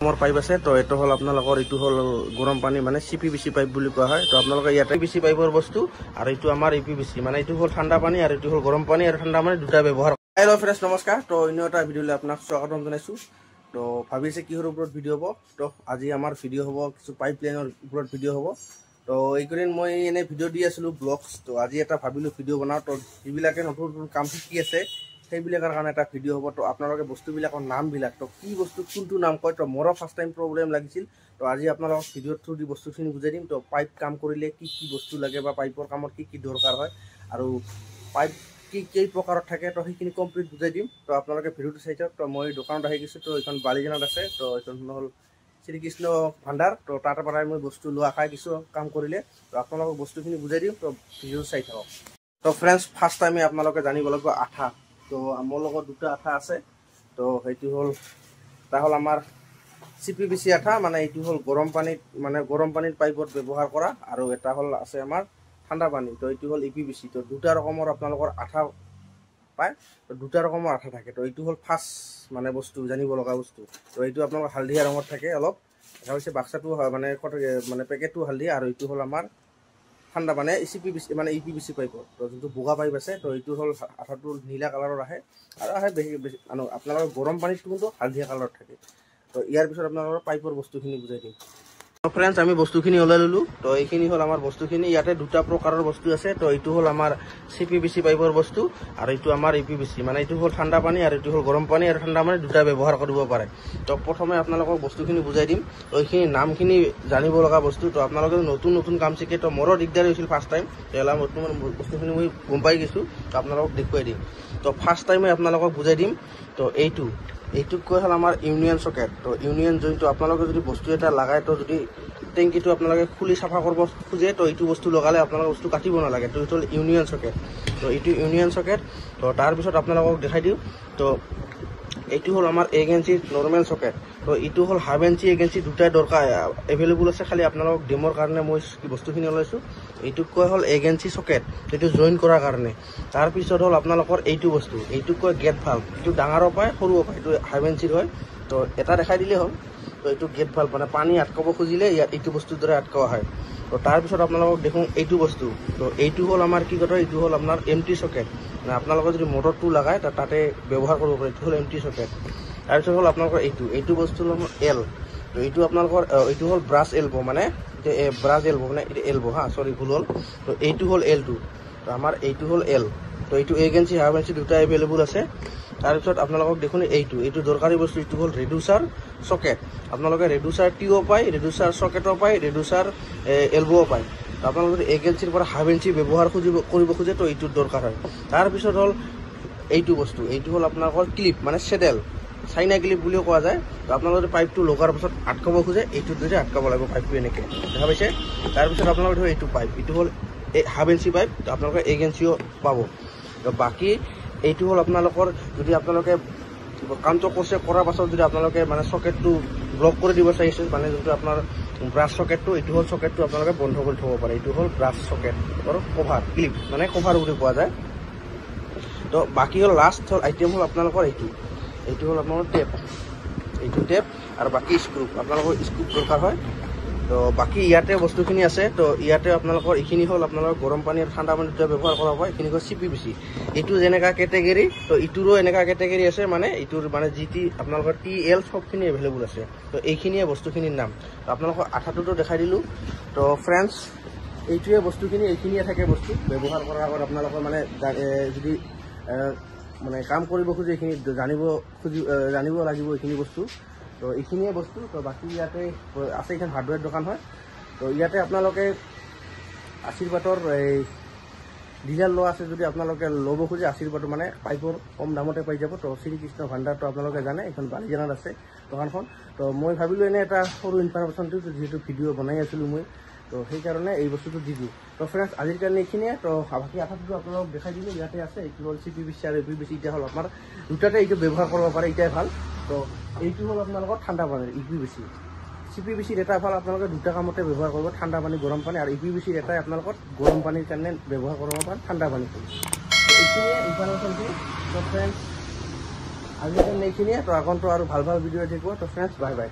মোৰ পাইপ আছে তো এটো হল আপোনালোকৰ ইটো হল গৰম পানী মানে সিপিবিসি পাইপ বুলি কোৱা হয় তো আপোনালোকে ইয়াতে বিসি পাইপৰ বস্তু আৰু ইটো আমাৰ ইপিবিসি মানে ইটো হল ঠাণ্ডা পানী আৰু ইটো হল গৰম পানী আৰু ঠাণ্ডা পানী দুটা ব্যৱহাৰ হেল্ল ফ্ৰেন্ডছ নমস্কাৰ তো অন্য এটা ভিডিঅ'লৈ আপোনাক স্বাগতম জনাইছো তো ভাবিছে কিহৰ ওপৰত ভিডিঅ' হ'ব তো আজি আমাৰ ভিডিঅ' হ'ব কিছু পাইপলাইনৰ ওপৰত ভিডিঅ' হ'ব তো এইকৰিন মই এনে ভিডিঅ' দি আছিলো ব্লগছ তো আজি এটা ভাবিলো ভিডিঅ' বনাও তো যিবিলাকে নতুন কাম শিকি আছে সেইবিলাকৰ কাৰণে এটা ভিডিঅ' হ'ব তো আপোনালোকে বস্তুবিলাকৰ নামবিলাক তো কি বস্তু কোনটো নাম কয় তো মোৰো ফাৰ্ষ্ট টাইম প্ৰব্লেম লাগিছিল তো আজি আপোনালোকক ভিডিঅ'ৰ থ্ৰু দি বস্তুখিনি বুজাই দিম তো পাইপ কাম কৰিলে কি কি বস্তু লাগে বা পাইপৰ কামত কি কি দৰকাৰ হয় আৰু পাইপ কি কেই প্ৰকাৰত থাকে তো সেইখিনি কমপ্লিট বুজাই দিম তো আপোনালোকে ভিডিঅ'টো চাই যাওক তো মই দোকানত আহি গৈছোঁ তো এইখন বালিজানত আছে তো এইখন হ'ল শ্ৰীকৃষ্ণ ভাণ্ডাৰ তো তাৰ পৰাই মই বস্তু লোৱা খাই কিছু কাম কৰিলে তো আপোনালোকক বস্তুখিনি বুজাই দিম তো ভিডিঅ' চাই থাকক তো ফ্ৰেণ্ডছ ফাৰ্ষ্ট টাইমে আপোনালোকে জানিব লাগিব আঠা তো মোৰ লগত দুটা আঠা আছে তো সেইটো হল তা হল আমাৰ সিপিবিসি আঠা মানে এইটো হল গৰম পানীৰ পাইপত ব্যৱহাৰ কৰা আৰু এটা হল আছে আমাৰ ঠাণ্ডা পানী তো এইটো হল ইপিবিসি তো দুটা ৰকমৰ আপোনালোকৰ আঠা পায় তো দুটা ৰকমৰ আঠা থাকে তো এইটো হল ফাৰ্ষ্ট মানে বস্তু জানিব লগা বস্তু তো এইটো আপোনালোকৰ হালধীয়া ৰঙত থাকে অলপ এটা হৈছে বাক্সাটো মানে পেকেটটো হালধীয়া আৰু এইটো হল আমাৰ ঠাণ্ডা মানে সিপিবিসি মানে ইপিবিসি পাইপৰ তো যোনটো বুগা পাইপ আছে তো এইটো হল আঠাটো নীলা কালাৰৰ আহে আৰু আহে বেছি আপোনালোকৰ গৰম পানীটো কিন্তু হালধীয়া কালাৰত থাকে তো ইয়াৰ পিছত আপোনালোকৰ পাইপৰ বস্তুখিনি বুজাই দিম তো ফ্ৰেণ্ডছ আমি বস্তুখিনি ওলাই ললো তো এইখিনি হল আমাৰ বস্তুখিনি ইয়াতে দুটা প্ৰকাৰৰ বস্তু আছে তো এইটো হল আমাৰ সিপিবিসি পাইপৰ বস্তু আৰু এইটো আমাৰ ইপিবিসি মানে এইটো হল ঠাণ্ডা পানী আৰু এইটো হল গৰম পানী আৰু ঠাণ্ডা পানী দুটা ব্যৱহাৰ কৰিব পাৰে তো প্ৰথমে আপোনালোকক বস্তুখিনি বুজাই দিম তো এইখিনি নামখিনি জানিব লগা বস্তু তো আপোনালোকে নতুন কাম শিকে তো মোৰো দিগদাৰ হৈছিল ফাৰ্ষ্ট টাইম তেলা নতুন বস্তুখিনি মই গম পাই গৈছোঁ তো আপোনালোকক দেখুৱাই দিম তো ফাৰ্ষ্ট টাইমে আপোনালোকক বুজাই দিম তো এইটোক কৈ হল আমাৰ ইউনিয়ন সকেট তো ইউনিয়ন জইনটো আপোনালোকে যদি বস্তু এটা লাগায় তো যদি টেংকিটো আপোনালোকে খুলি চাফা কৰিব খোজে তো এইটো বস্তু লগালে আপোনালোকে বস্তু কাটিব নালাগে তো এইটো হ'ল ইউনিয়ন সকেট তো এইটো ইউনিয়ন সকেট তো তাৰপিছত আপোনালোকক দেখাই দিওঁ তো এইটো হ'ল আমাৰ 1 ইঞ্চি নৰ্মেল সকেট তো এইটো হ'ল 1/2 ইঞ্চি 1 ইঞ্চি দুটাই দৰকাৰ এভেইলেবল আছে খালি আপোনালোকক ডেমৰ কাৰণে মই বস্তুখিনি ওলাইছোঁ এইটোক কয় হ'ল 1 ইঞ্চি সকেট এইটো জইন কৰাৰ কাৰণে তাৰপিছত হ'ল আপোনালোকৰ এইটো বস্তু এইটোক কয় গেট ভাল্ভ এইটো ডাঙৰো পায় সৰুও পায় এইটো 1/2 ইঞ্চিৰ হয় তো এটা দেখাই দিলে হ'ল তো এইটো গেট ভাল্ভ মানে পানী আটকাব খুজিলে ইয়াত এইটো বস্তুৰ দ্বাৰা আটকাৱা হয় তো তাৰপিছত আপোনালোকক দেখোঁ এইটো বস্তু তো এইটো হ'ল আমাৰ কি কয় এইটো হ'ল আপোনাৰ এমটি সকেট মানে আপোনালোকে যদি মটৰটো লগায় তাতে ব্যৱহাৰ কৰিব পাৰে এইটো হ'ল এমটি সকেট তাৰপিছত হ'ল আপোনালোকৰ এইটো বস্তু হ'ল এল তো এইটো আপোনালোকৰ এইটো হ'ল ব্ৰাছ এলবো মানে ব্ৰাছ এলবো মানে এলবো হা সৰি ভুল হ'ল তো এইটো হ'ল L2 তো আমাৰ এইটো হ'ল L তো এইটো 1 ইঞ্চি 1/2 ইঞ্চি দুটা এভেইলেবল আছে তাৰপিছত আপোনালোকক দেখোন এইটো দৰকাৰী বস্তু এইটো হ'ল ৰেডুচাৰ সকেট আপোনালোকে ৰেডুচাৰ টিও পায় ৰেডুচাৰ সকেটো পায় ৰেডুচাৰ এলবো পায় তো আপোনালোকে 1 ইঞ্চিৰ পৰা 1/2 ইঞ্চি ব্যৱহাৰ কৰিব খোজে তো এইটোৰ দৰকাৰ হয় তাৰপিছত হ'ল এইটো বস্তু এইটো হ'ল আপোনালোকৰ ক্লিপ মানে চেডেল চাইনা ক্লিপ বুলিও কোৱা যায় তো আপোনালোকে পাইপটো লগাৰ পাছত আটকাব খোজে এইটোৰ দ্বাৰা আটকাব লাগিব পাইপটো এনেকৈ দেখা পাইছে তাৰপিছত আপোনালোকে ধৰক এইটো পাইপ এইটো হ'ল 1/2 ইঞ্চি পাইপ তো আপোনালোকে 1 ইঞ্চিও পাব তো বাকী এইটো হ'ল আপোনালোকৰ যদি আপোনালোকে কামটো কৰাৰ পাছত যদি আপোনালোকে মানে সকেটটো ব্লক কৰি দিব চাইছে মানে যোনটো আপোনাৰ ব্ৰাছ সকেটটো এইটো হ'ল সকেটটো আপোনালোকে বন্ধ কৰি থ'ব পাৰে এইটো হ'ল ব্ৰাছ সকেট আৰু কভাৰ ক্লিপ মানে কভাৰ বুলি কোৱা যায় তো বাকী হ'ল লাষ্ট হ'ল আইটেম হ'ল আপোনালোকৰ এইটো হ'ল আপোনালোকৰ এইটো টেপ আৰু বাকী স্ক্ৰু আপোনালোকৰ স্ক্ৰু দৰকাৰ হয় তো বাকী ইয়াতে বস্তুখিনি আছে তো ইয়াতে আপোনালোকৰ এইখিনি হ'ল আপোনালোকৰ গৰম পানী আৰু ঠাণ্ডা পানী দুটা ব্যৱহাৰ কৰা হয় এইখিনি হ'ল সিপিবিসি এইটো যেনেকা কেটেগৰী তো ইটোৰো এনেকা কেটেগৰী আছে মানে ইটোৰ মানে জিটি আপোনালোকৰ TL সবখিনি এভেইলেবল আছে তো এইখিনিয়ে বস্তুখিনিৰ নাম তো আপোনালোকৰ আঠাটোতো দেখাই দিলোঁ তো ফ্ৰেণ্ডছ এইটোৱে বস্তুখিনি এইখিনিয়ে থাকে বস্তু ব্যৱহাৰ কৰাৰ আগত আপোনালোকৰ মানে যদি মানে কাম কৰিব খোজে এইখিনি জানিব লাগিব এইখিনি বস্তু তো এইখিনিয়ে বস্তু তো বাকী ইয়াতে আছে এইখন হাৰ্ডৱেৰ দোকান হয় তো ইয়াতে আপোনালোকে আশীৰ্বাদৰ এই ডিলাৰ লোৱা আছে যদি আপোনালোকে ল'ব খোজে আশীৰ্বাদৰ মানে পাইপৰ কম দামতে পাই যাব তো শ্ৰীকৃষ্ণ ভাণ্ডাৰটো আপোনালোকে জানে এইখন বালিজানত আছে দোকানখন তো মই ভাবিলোঁ এনে এটা সৰু ইনফৰমেশ্যনটো যিহেতু ভিডিঅ' বনাই আছিলোঁ মই তো সেইকাৰণে এই বস্তুটো দি দিওঁ তো ফ্ৰেণ্ডছ আজিৰ কাৰণে এইখিনিয়ে তো বাকী আঠাটো আপোনালোকক দেখাই দিলোঁ ইয়াতে আছে এইটো হ'ল সিপিবিসি আৰু ইপিবিসি এতিয়া হ'ল আপোনাৰ দুটাতে এইটো ব্যৱহাৰ কৰিব পাৰে এটাই ভাল তো এইটো হ'ল আপোনালোকৰ ঠাণ্ডা পানীৰ ইপিবিসি সিপিবিসিৰ এটা ভাল আপোনালোকে দুটা কামতে ব্যৱহাৰ কৰিব ঠাণ্ডা পানী গৰম পানী আৰু ইপিবিসিৰ এটাই আপোনালোকৰ গৰম পানীৰ কাৰণে ব্যৱহাৰ কৰিব পাৰে ঠাণ্ডা পানী তো এইখিনিয়ে ইনফৰমেশ্যনটো তো ফ্ৰেণ্ডছ আজিৰ কাৰণে এইখিনিয়ে তো আগন্তুক আৰু ভাল ভিডিঅ' থাকিব তো ফ্ৰেণ্ডছ বাই বাই